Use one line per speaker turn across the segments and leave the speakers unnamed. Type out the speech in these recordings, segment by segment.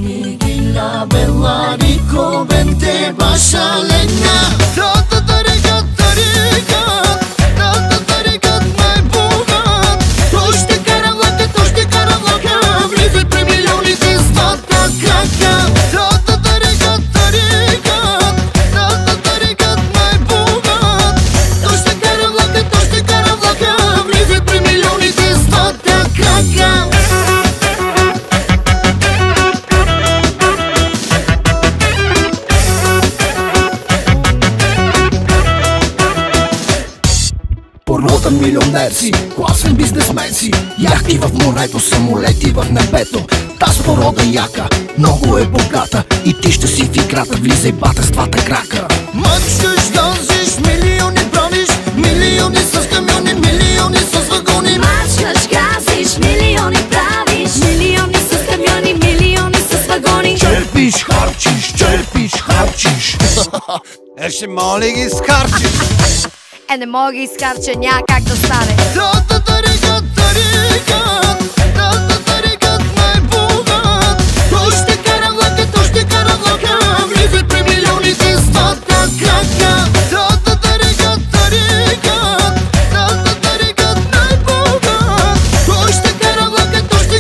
Nigilla bella ricco bente bascia legna. Tata tarikat tarikat, tata tarikat mai bogat. Toște karavlaka, влизат 3 милионите стата крака. Tata tarikat tarikat, tata tarikat mai bogat. Toște karavlaka, влизат 3 милионите стата крака. Порода милионер си, класен бизнесмен си. Яхти в морето, самолети в небето. Таз порода яка, много е богата. И ти ще си в играта, влизай бата с двата крака. Мъчкаш, дължиш, милиони правиш. Милиони с камиони, милиони с вагони.
Мачкаш, газиш, милиони правиш. Милиони с камиони, милиони с вагони.
Черпиш, харчиш.
Ще моли ги скарчиш.
Не мога ги изкарча, няма как да стане.
Тата тарикат, тата тарикат mai bogat. Toște karavlaka, влизат 3 милионите стата крака. Tata tarikat, tata tarikat mai bogat. Toște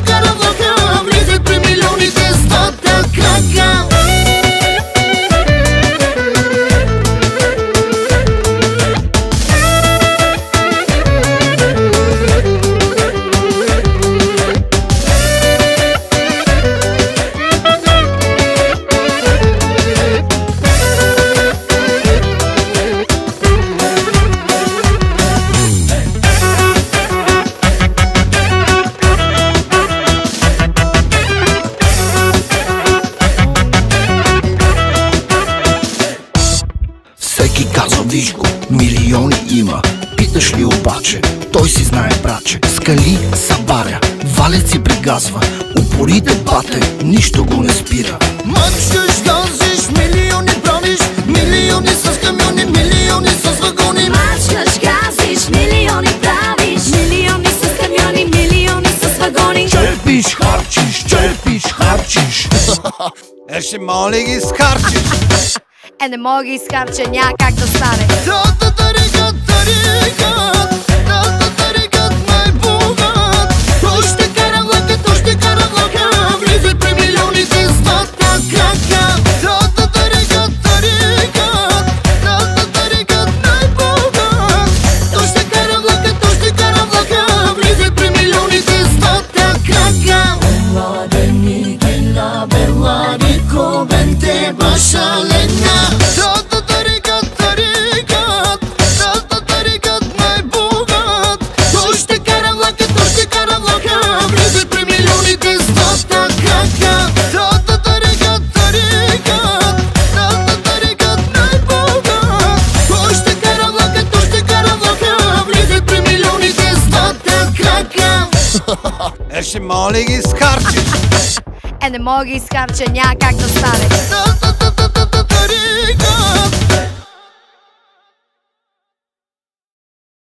karavlaka, влизат 3 милионите стата крака. Всеки казва, виж го, милиони има. Питаш ли обаче, той си знае, браче. Скали събаря, валец си пригазва. Упорите бате, нищо го не спира. Мъчкаш, дължиш, милиони правиш. Милиони с камиони, милиони с вагони.
Мачкаш, газиш, милиони правиш. Милиони с камиони, милиони с вагони.
Черпиш, харчиш.
Ще моли ги скарчиш.
Не мога ги изкарча, няма как да стане.
Tata tarikat, tata tarikat mai bogat. Toște karavlaka, влизат 3 милионите стата крака. Tata tarikat, tata tarikat mai bogat. Toște karavlaka, влизат 3 милионите стата крака. Nigilla bella ricco bente bascia legna. Tata tarikat, tata tarikat mai bogat. Toște karavlaka, влизат 3 милионите стата крака. Tata tarikat, tata tarikat mai bogat. Toște karavlaka, влизат 3 милионите стата крака.
Ще моли ги скарчиш.
Не мога ги изкарча, няма как да стане.
Tata tarikat.